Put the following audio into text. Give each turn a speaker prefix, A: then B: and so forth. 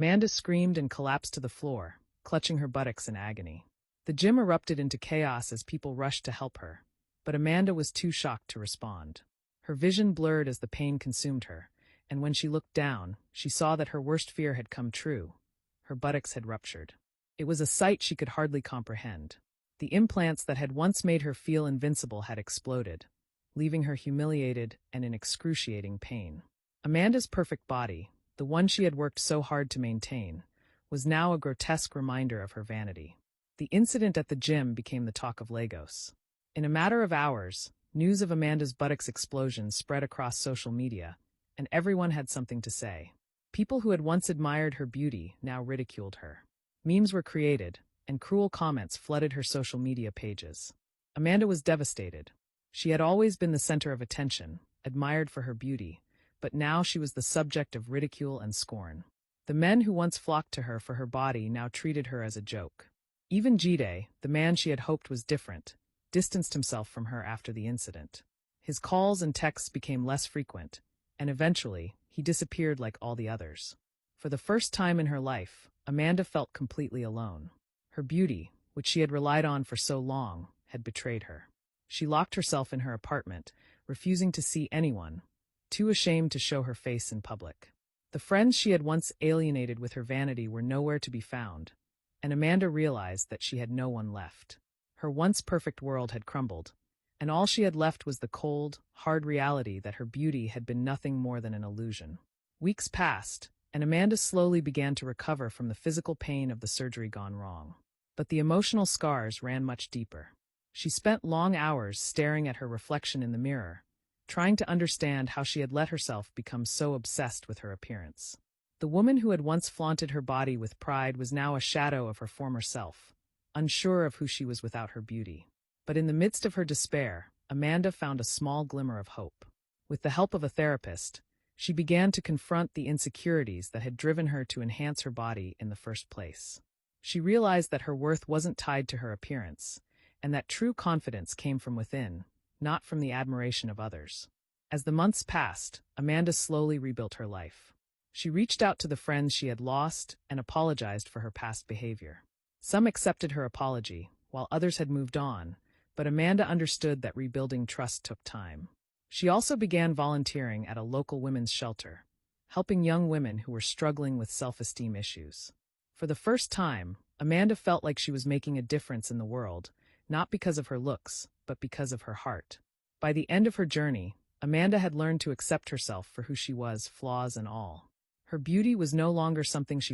A: Amanda screamed and collapsed to the floor, clutching her buttocks in agony. The gym erupted into chaos as people rushed to help her, but Amanda was too shocked to respond. Her vision blurred as the pain consumed her, and when she looked down, she saw that her worst fear had come true. Her buttocks had ruptured. It was a sight she could hardly comprehend. The implants that had once made her feel invincible had exploded, leaving her humiliated and in excruciating pain. Amanda's perfect body, the one she had worked so hard to maintain, was now a grotesque reminder of her vanity. The incident at the gym became the talk of Lagos. In a matter of hours, news of Amanda's buttocks explosion spread across social media, and everyone had something to say. People who had once admired her beauty now ridiculed her. Memes were created, and cruel comments flooded her social media pages. Amanda was devastated. She had always been the center of attention, admired for her beauty, but now she was the subject of ridicule and scorn. The men who once flocked to her for her body now treated her as a joke. Even Jide, the man she had hoped was different, distanced himself from her after the incident. His calls and texts became less frequent, and eventually, he disappeared like all the others. For the first time in her life, Amanda felt completely alone. Her beauty, which she had relied on for so long, had betrayed her. She locked herself in her apartment, refusing to see anyone, too ashamed to show her face in public. The friends she had once alienated with her vanity were nowhere to be found, and Amanda realized that she had no one left. Her once perfect world had crumbled, and all she had left was the cold, hard reality that her beauty had been nothing more than an illusion. Weeks passed, and Amanda slowly began to recover from the physical pain of the surgery gone wrong. But the emotional scars ran much deeper. She spent long hours staring at her reflection in the mirror, trying to understand how she had let herself become so obsessed with her appearance. The woman who had once flaunted her body with pride was now a shadow of her former self, unsure of who she was without her beauty. But in the midst of her despair, Amanda found a small glimmer of hope. With the help of a therapist, she began to confront the insecurities that had driven her to enhance her body in the first place. She realized that her worth wasn't tied to her appearance, and that true confidence came from within, not from the admiration of others. As the months passed, Amanda slowly rebuilt her life. She reached out to the friends she had lost and apologized for her past behavior. Some accepted her apology, while others had moved on, but Amanda understood that rebuilding trust took time. She also began volunteering at a local women's shelter, helping young women who were struggling with self-esteem issues. For the first time, Amanda felt like she was making a difference in the world, not because of her looks, but because of her heart. By the end of her journey, Amanda had learned to accept herself for who she was, flaws and all. Her beauty was no longer something she